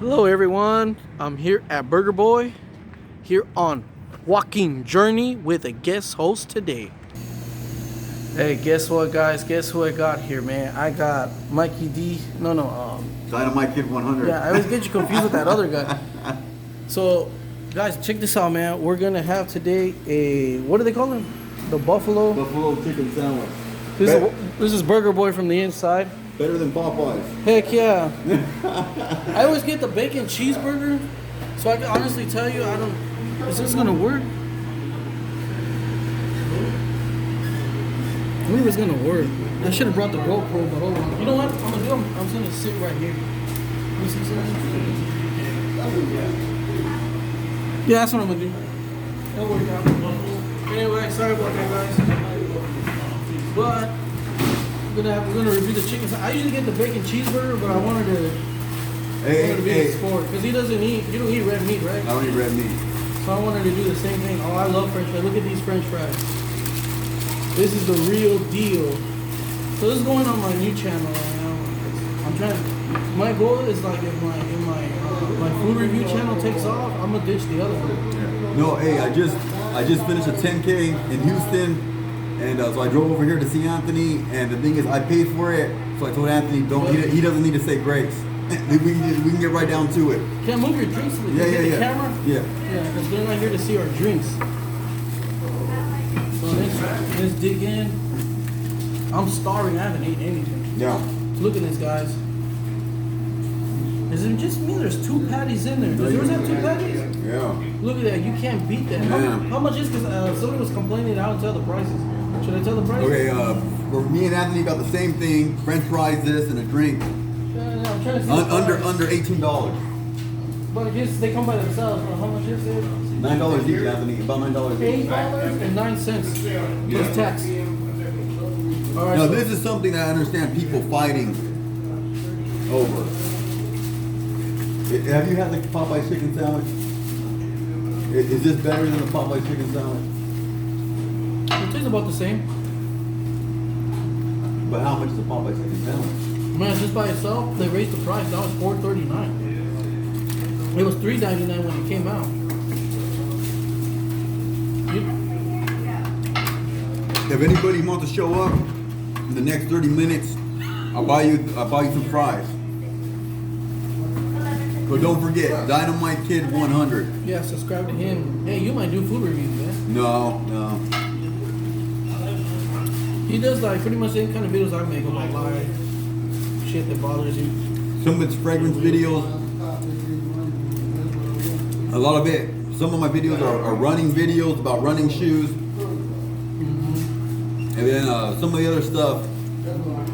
Hello everyone, I'm here at Burger Boy, here on Walking Journey with a guest host today. Hey, guess what guys, guess who I got here, man? I got DynamiteKid100. Yeah, I always get you confused with that other guy. So, guys, check this out, man. We're gonna have today a, what do they call him? The Buffalo chicken sandwich. This is Burger Boy from the inside. Better than Popeyes. Heck yeah. I always get the bacon cheeseburger, so I can honestly tell you, is this gonna work? I believe it's gonna work. I should have brought the GoPro, but hold on. You know what? I'm gonna do? I'm just gonna sit right here. You see something? Yeah, that's what I'm gonna do. That'll work out. Anyway, sorry about that, guys. But we're gonna review the chicken. I usually get the bacon cheeseburger, but I wanted to be a sport because you don't eat red meat, right? I don't eat red meat. So I wanted to do the same thing. Oh, I love French fries. Look at these French fries. This is the real deal. So this is going on my new channel right now. I'm trying. My goal is like if my food review channel takes off, I'm gonna ditch the other one. Yeah. No, hey, I just finished a 10K in Houston. And so I drove over here to see Anthony, and the thing is, I paid for it. So I told Anthony, he doesn't need to say grace. we can get right down to it. Can't move your drinks. The camera. Yeah, because they're not here to see our drinks. So let's dig in. I'm starving. I haven't eaten anything. Yeah. Look at this, guys. Is it just me? There's 2 patties in there. Does yours have 2 patties? Yeah. Look at that. You can't beat that. How much is? Because somebody was complaining. I don't tell the prices. Should I tell the price? Okay, for me and Anthony got the same thing, French fries, this, and a drink. I'm trying to see under $18. But I guess they come by themselves. How much is it? $9 each, Anthony. About $9 each. $8.09 plus tax. All right, now this is something that I understand people fighting over. Have you had the Popeye chicken sandwich? Is this better than the Popeye chicken sandwich? It tastes about the same. But how much is the Popeye chicken sandwich? Man, just by itself, they raised the price. Now it's $4.39. It was $3.99 when it came out. If anybody wants to show up in the next 30 minutes, I'll buy you some fries. But don't forget, DynamiteKid100. Yeah, subscribe to him. Hey, you might do food reviews, man. No. He does like pretty much any kind of videos I make about life, shit that bothers you. Some of it's fragrance videos. A lot of it. Some of my videos are running videos about running shoes. And then some of the other stuff,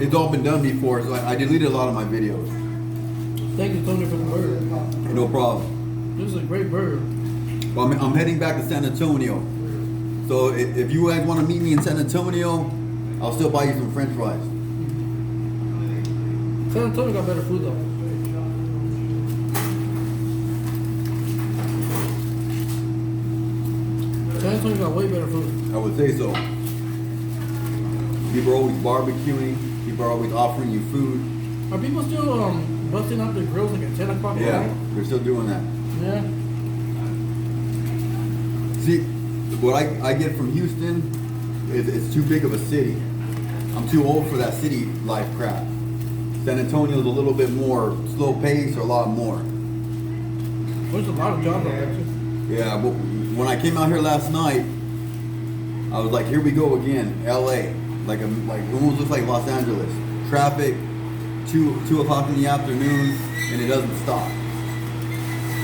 it's all been done before, so I deleted a lot of my videos. Thank you, Tony, for the burger. No problem. This is a great burger. Well, I'm heading back to San Antonio. So if you guys want to meet me in San Antonio, I'll still buy you some French fries. San Antonio got better food though. San Antonio got way better food. I would say so. People are always barbecuing. People are always offering you food. Are people still busting out their grills like at 10 o'clock? Yeah, they're still doing that. Yeah. See, what I get from Houston is it's too big of a city. I'm too old for that city life crap. San Antonio's a little bit more slow paced, or a lot more. There's a lot of jobs out there too. Yeah, but when I came out here last night, I was like, here we go again, LA. Like it almost looks like Los Angeles. Traffic, 2 o'clock in the afternoon, and it doesn't stop.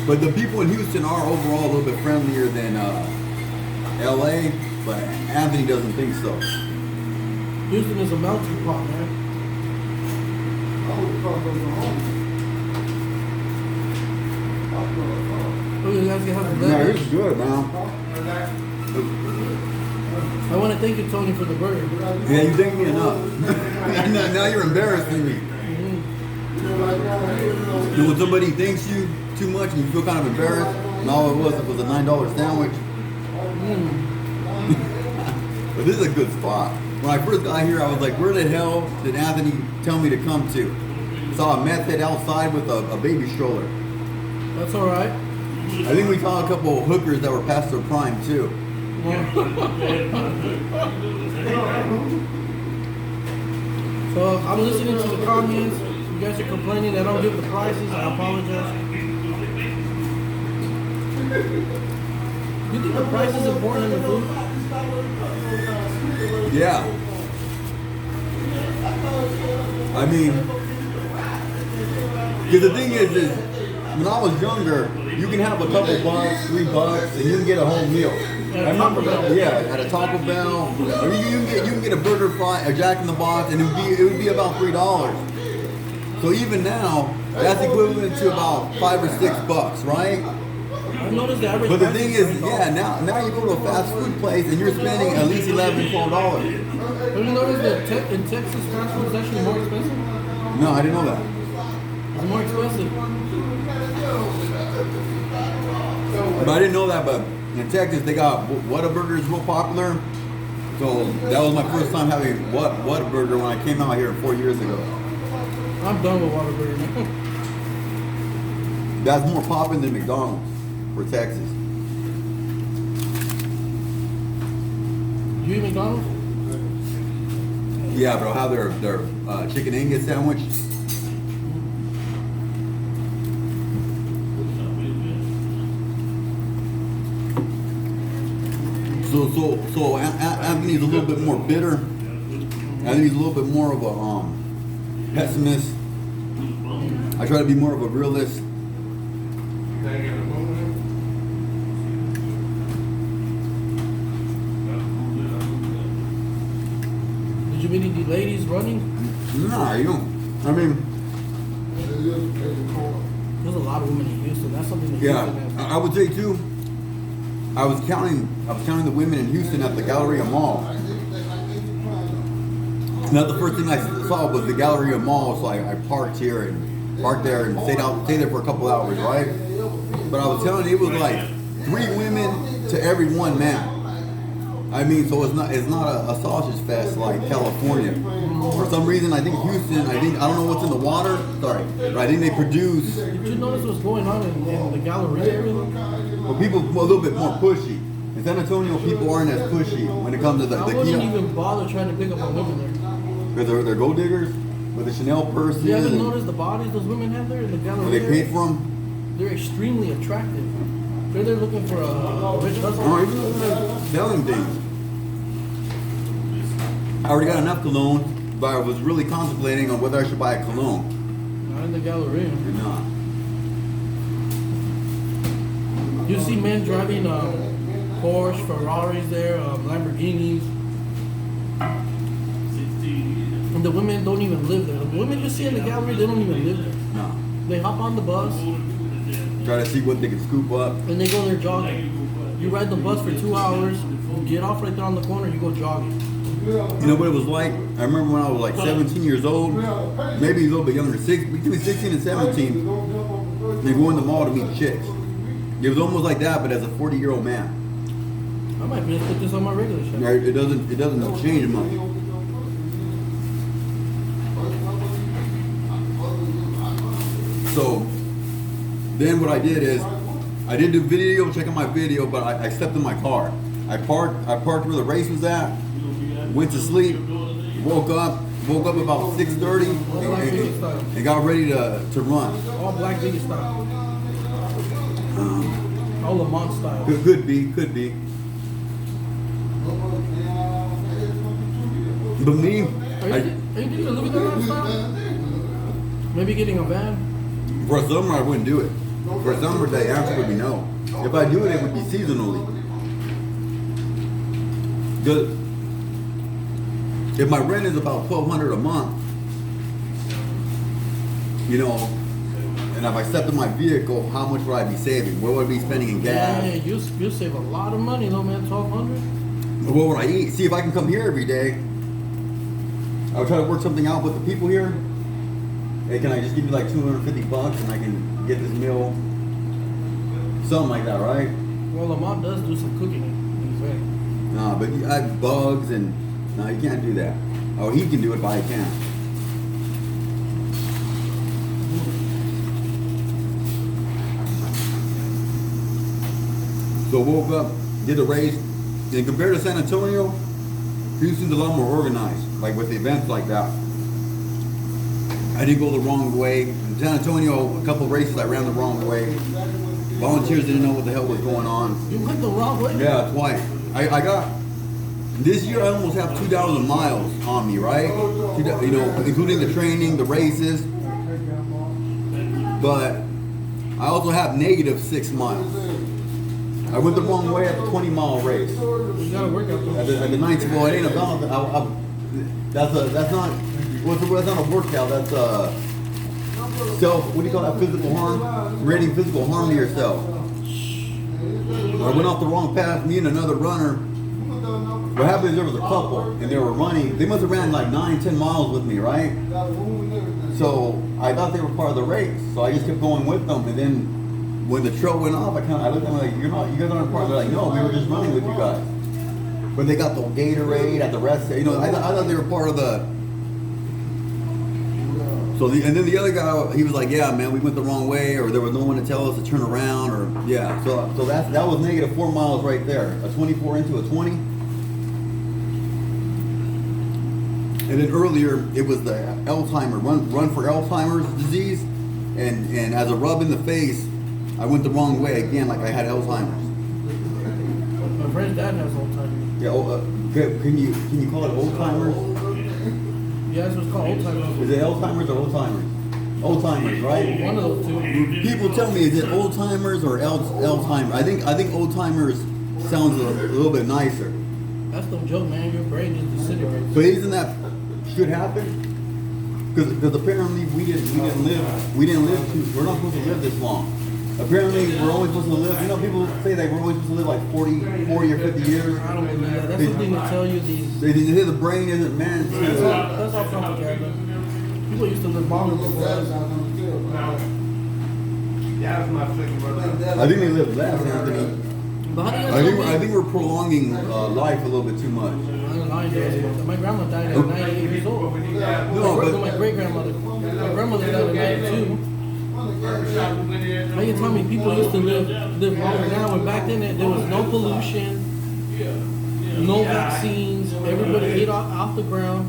But the people in Houston are overall a little bit friendlier than LA, but Anthony doesn't think so. Houston is a melting pot, man. Look, you guys can have the Yeah, it's good, man. I want to thank you, Tony, for the burger. Yeah, you thank me enough. now you're embarrassing me. When somebody thanks you too much and you feel kind of embarrassed, and all it was a $9 sandwich. But this is a good spot. When I first got here, I was like, where the hell did Anthony tell me to come to? Saw a meth head outside with a baby stroller. That's all right. I think we saw a couple of hookers that were past their prime too. So I'm listening to the comments. You guys are complaining that I don't give the prices. I apologize. You think the price is important in the food? Yeah. I mean, because the thing is when I was younger, you can have a couple bucks, $3, and you can get a whole meal. I remember, at a Taco Bell, or you can get a burger fry, a Jack in the Box, and it would be about $3. So even now, that's equivalent to about $5 or $6, right? I noticed the average. But the thing is, now you go to a fast food place and you're spending at least $11, $12. Have you noticed that in Texas fast food is actually more expensive? No, I didn't know that. It's more expensive. But I didn't know that, but in Texas they got Whataburger is real popular. So that was my first time having Whataburger when I came out here 4 years ago. I'm done with Whataburger now. That's more popping than McDonald's for Texas. You eat McDonald's? Yeah, bro. How their chicken Angus sandwich. So Anthony's a little bit more bitter. I think he's a little bit more of a pessimist. I try to be more of a realist. Did you meet any ladies running? Nah, you don't. I mean, there's a lot of women in Houston. That's something that yeah, Houston has. I would say too. I was counting the women in Houston at the Galleria Mall. Now the first thing I saw was the Galleria Mall, so I parked there and stayed there for a couple hours, right? But I was telling you, it was like 3 women to every 1 man. I mean, so it's not a sausage fest like California. For some reason, I think Houston, I don't know what's in the water, sorry, but I think they produce. Did you notice what's going on in the Galleria area? Well, people a little bit more pushy. In San Antonio, people aren't as pushy when it comes to the I wouldn't even bother trying to pick up on women there. Because they're gold diggers with the Chanel purses. You haven't noticed the bodies those women have there in the Galleria? They paid for them. They're extremely attractive. They're looking for a rich husband. Oh, even selling things. I already got enough cologne, but I was really contemplating on whether I should buy a cologne. Not in the Galleria. Or not. You see men driving Porsche, Ferraris there, Lamborghinis. And the women don't even live there. The women you see in the gallery, they don't even live there. No. They hop on the bus. Try to see what they can scoop up. And they go there jogging. You ride the bus for 2 hours, you get off right there on the corner, you go jogging. You know what it was like? I remember when I was like 17 years old, maybe a little bit younger, between 16 and 17, they go in the mall to meet chicks. It was almost like that, but as a 40-year-old man. I might just put this on my regular show. It doesn't change much. So then what I did is I did do video, checking my video, but I stepped in my car. I parked where the race was at, went to sleep, woke up about 6:30 and got ready to run. All Black Vegas style. All Lamont style. Could be. But me, Are you thinking of living that lifestyle? Maybe getting a van? For a summer, I wouldn't do it. For a summer, the answer would be no. If I do it, it would be seasonally. If my rent is about $1,200 a month, you know, and if I stepped in my vehicle, how much would I be saving? What would I be spending in gas? Yeah, you'll save a lot of money though, man. $1,200. What would I eat? See if I can come here every day. I would try to work something out with the people here. Hey, can I just give you like $250 and I can get this meal? Something like that, right? Well, Lamont does do some cooking in his van. No, but I have bugs and no, you can't do that. Oh, he can do it, but I can't. So woke up, did the race, and compared to San Antonio, Houston's a lot more organized, like with events like that. I didn't go the wrong way. In San Antonio, a couple of races I ran the wrong way. Volunteers didn't know what the hell was going on. You went the wrong way? Yeah, twice. I got, this year I almost have 2,000 miles on me, right? You know, including the training, the races. But I also have negative 6 miles. I went the wrong way at the 20-mile race. You gotta work out At the 19, well, it ain't about, that's not a workout, that's self, what do you call that, physical harm? Rating physical harm to yourself. I went off the wrong path, me and another runner. What happened is there was a couple, and they were running, they must have ran like 9-10 miles with me, right? So I thought they were part of the race, so I just kept going with them, and then when the trail went off, I looked at them like, you guys aren't part of it. They're like, no, we were just running with you guys. But they got the Gatorade at the rest, you know, I thought they were part of the. So and then the other guy, he was like, yeah, man, we went the wrong way, or there was no one to tell us to turn around, or yeah. So that was negative 4 miles right there. A 24 into a 20. And then earlier, it was the Alzheimer, run for Alzheimer's disease. And as a rub in the face, I went the wrong way again, like I had Alzheimer's. My friend's dad has Alzheimer's. Yeah, can you call it Alzheimer's? Yeah, that's what's called Alzheimer's. Is it Alzheimer's or Alzheimer's? Alzheimer's, right? One of those two. People tell me, is it Alzheimer's or Alzheimer's? I think Alzheimer's sounds a little bit nicer. That's no joke, man. Your brain just disintegrates. So isn't that should happen? Because apparently we didn't live we're not supposed to live this long. Apparently we're only supposed to live, you know, people say that we're only supposed to live like 40 or 50 years. I don't believe that. That's something to tell you these. They say the brain isn't meant to. That's all propaganda. People used to live longer before us. I think they live less, Anthony. But how do you I think we're prolonging life a little bit too much. My grandma died at 98 years old. No, but my great grandmother. My grandmother died at 92. How you tell me people used to live longer now, and back then there was no pollution, no vaccines, everybody ate off the ground,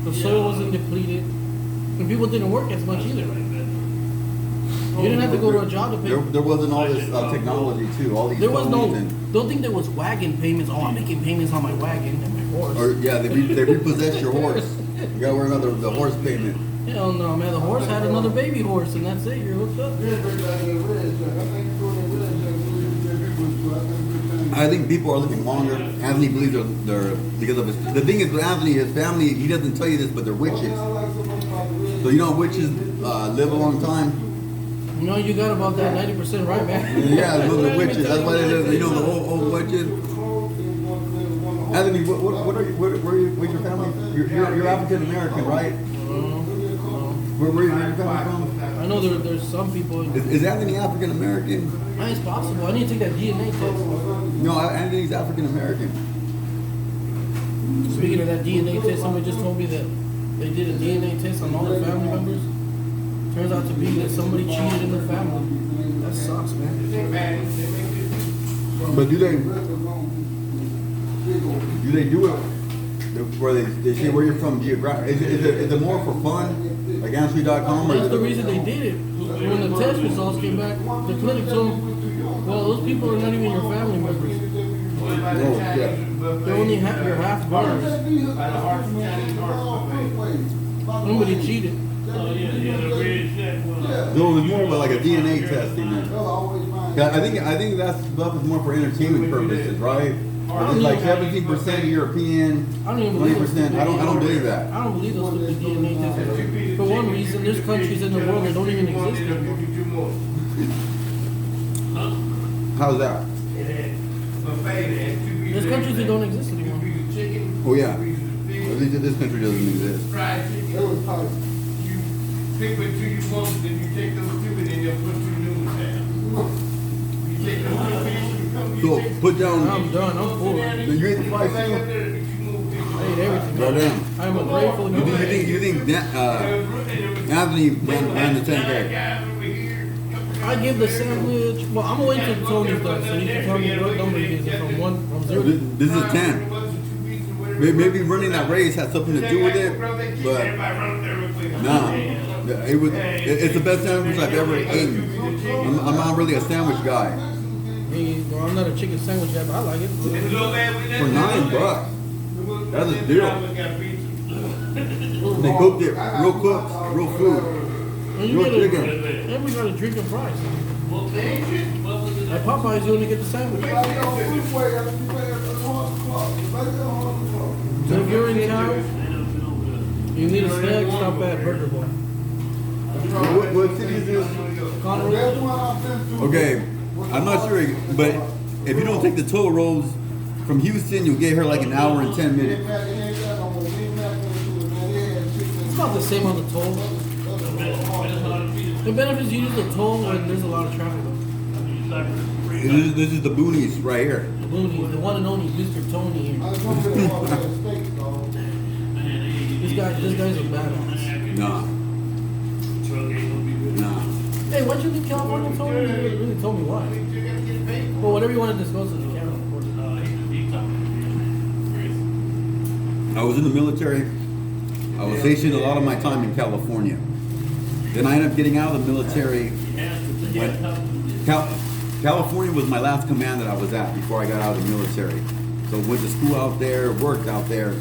the soil wasn't depleted, and people didn't work as much either. You didn't have to go to a job to pay. There wasn't all this technology too. All these. There was no. Don't think there was wagon payments. Oh, I'm making payments on my wagon and my horse. Or yeah, they repossess your horse. You gotta worry about the horse payment. Hell no, man. The horse had another baby horse, and that's it. You're hooked up. I think people are living longer. Anthony believes they're because of his. The thing is with Anthony, his family. He doesn't tell you this, but they're witches. So you know witches live a long time. You know, you got about that 90% right, man. Yeah, those are witches. That's why they live. You know the old witches. Anthony, where's your family? You're African American, right? Where your family from? I know there's some people. Is Anthony African American? It's possible. I need to take that DNA test. No, Anthony's African American. Speaking of that DNA test, somebody just told me that they did a DNA test on all their family members. Turns out to be that somebody cheated in their family. That sucks, man. But do they do it where they say where you're from geographically? Is it more for fun? Like Ancestry.com? That's the reason they did it. When the test results came back, the clinic told them, well, those people are not even your family members. Oh, yeah. They're only your half brothers. Nobody cheated. So it was more of like a DNA testing. Yeah, I think that stuff is more for entertainment purposes, right? It's like 17% European, 20%. I don't believe that. I don't believe those stupid DNA tests. For one reason, there's countries in the world that don't even exist anymore. How's that? There's countries that don't exist anymore. Oh yeah. At least this country doesn't exist. Pick what two you want, then you take those two and then you'll put two new ones down. You take those two fish, you come, So put down. I'm done. I'm full. You ate the fries too? I ate everything. Right down. I'm a grateful You think that, Anthony ran the 10K? I give the sandwich. Well, I'm gonna wait till Tony's done, so you can tell me what number he gives it from 0 to. This is a 10. Maybe running that race had something to do with it, but nah. It's the best sandwich I've ever eaten. I'm not really a sandwich guy. Well, I'm not a chicken sandwich guy, but I like it. For $9, that's a deal. They cooked it, real food. And you get and we got a drink and fries. At Popeyes, you only get the sandwich. So if you're in town, you need a snack, stop at Burger Boy. What city is this? Conroe. Okay, I'm not sure, but if you don't take the toll roads from Houston, you'll get here like an hour and 10 minutes. It's about the same on the toll. The benefit is you use the toll when there's a lot of traffic. This is the boonies right here. The boonies, the one and only Mr. Tony here. This guy's a badass. Nah. Hey, why'd you leave California, Tony? You didn't really tell me why. Well, whatever you want to discuss in the camera, of course. I was in the military. I was stationed a lot of my time in California. Then I ended up getting out of the military. California was my last command that I was at before I got out of the military. So went to school out there, worked out there.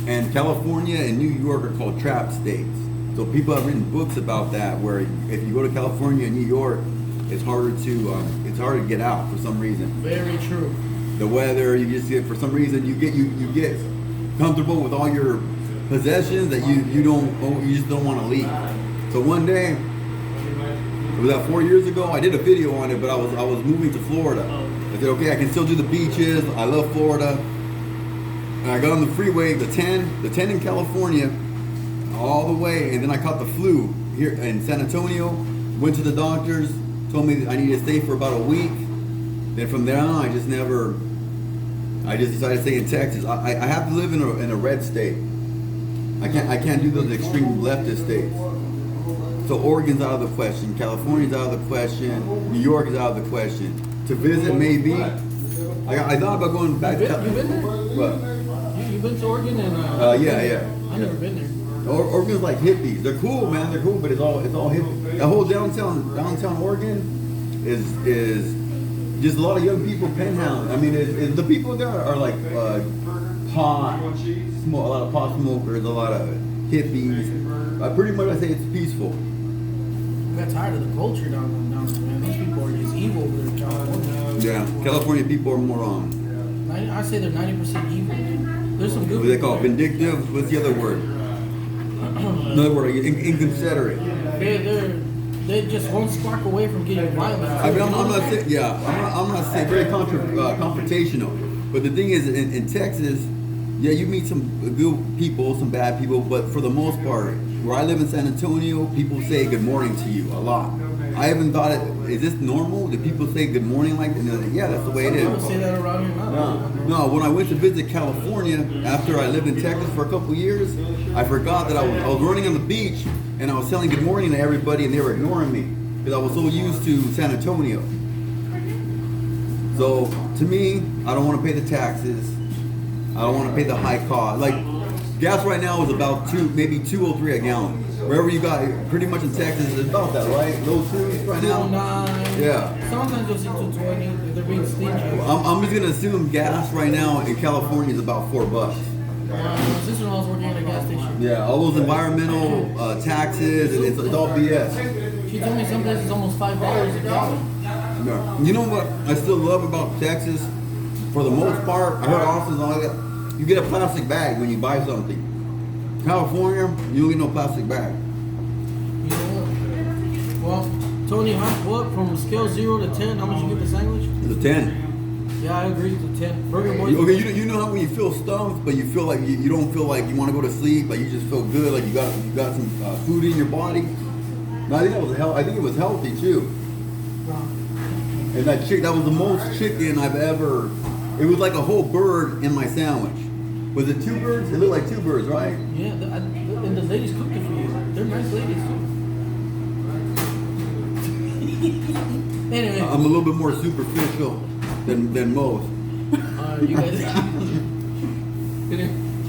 And California and New York are called trap states. So people have written books about that, where if you go to California and New York, it's harder to get out for some reason. Very true. The weather, you just get, for some reason, you get comfortable with all your possessions that you just don't want to leave. So one day, it was about 4 years ago, I did a video on it, but I was moving to Florida. I said, okay, I can still do the beaches. I love Florida. And I got on the freeway, the 10 in California, all the way, and then I caught the flu here in San Antonio. Went to the doctors, told me that I needed to stay for about a week. Then from there on, I just decided to stay in Texas. I have to live in a red state. I can't do those extreme leftist states. So Oregon's out of the question, California's out of the question, New York is out of the question. To visit, maybe. I thought about going back to California. You been there? What? You been to Oregon and? Yeah. I've never been there. Oregon's like hippies. They're cool, man. They're cool, but it's all hippie. The whole downtown Oregon is just a lot of young people penthouse. I mean, the people there are like a lot of pot smokers, a lot of hippies. Pretty much, I say it's peaceful. I got tired of the culture down there, man. These people are just evil over there in California. Yeah, California people are more I say they're 90% evil. There's some good. What do they call it? Vindictive? What's the other word? Another word, inconsiderate. They just one spark away from getting violent. I mean, I'm not saying very confrontational, but the thing is, in Texas, yeah, you meet some good people, some bad people, but for the most part, where I live in San Antonio, people say good morning to you a lot. I haven't thought is this normal? Do people say good morning like that? Like, yeah, that's the way it is. People say that around here now. No, when I went to visit California, after I lived in Texas for a couple of years, I forgot that I was running on the beach, and I was saying good morning to everybody, and they were ignoring me, because I was so used to San Antonio. So, to me, I don't want to pay the taxes. I don't want to pay the high cost. Like, gas right now is about maybe $2.03 a gallon. Wherever you got, pretty much in Texas, it's about that, right? Low twos right now. 209. Yeah. Sometimes you'll see 220 if they're being stingy. I'm just gonna assume gas right now in California is about $4. My sister-in-law was working at a gas station. Yeah, all those environmental taxes, and it's all BS. She told me some places almost $5 a gallon. Yeah. You know what I still love about Texas? For the most part, I heard Austin's all that. You get a plastic bag when you buy something. California, you don't get no plastic bag. You know what? Well, Tony, what from scale 0 to 10? How much you give the sandwich? It's a 10. Yeah, I agree. It's a 10. Burger Boy. Okay, you know how when you feel stuffed, but you feel like you don't feel like you want to go to sleep, but you just feel good, like you got some food in your body. No, I think it was healthy too. And that was the most chicken I've ever. It was like a whole bird in my sandwich. Was it 2 birds? It looked like 2 birds, right? Yeah, and the ladies cooked it for you. They're nice ladies too. Anyway, I'm a little bit more superficial than most. you guys,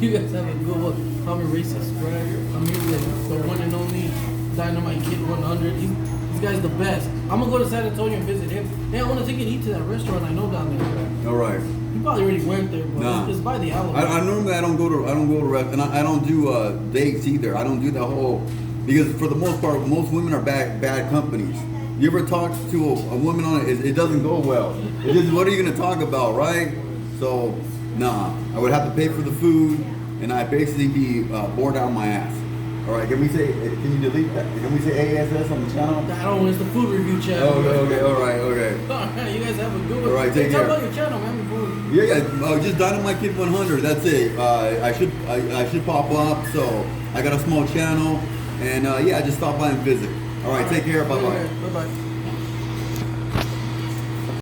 you guys have a good one. I'm a racist, right? I'm here with the one and only DynamiteKid100. This guy's the best. I'm gonna go to San Antonio and visit him. Hey, I want to take and eat to that restaurant I know down there. All right. You probably already went there, but Nah. it's by the Alamo. I normally I don't go to rest, and I don't do dates either. I don't do the whole, because for the most part, most women are bad companies. You ever talk to a woman on it? It doesn't go well. It's just, what are you gonna talk about, right? So, nah, I would have to pay for the food, and I'd basically be bored out my ass. All right, can you delete that? Can we say ASS on the channel? I don't know, it's the food review channel. Okay, all right. All right, you guys have a good one. All right, take Tell care. about your channel, man, before. Yeah, just DynamiteKid100. That's it. I should pop up. So I got a small channel, and yeah, just stop by and visit. All right, take care. Bye bye. Bye bye.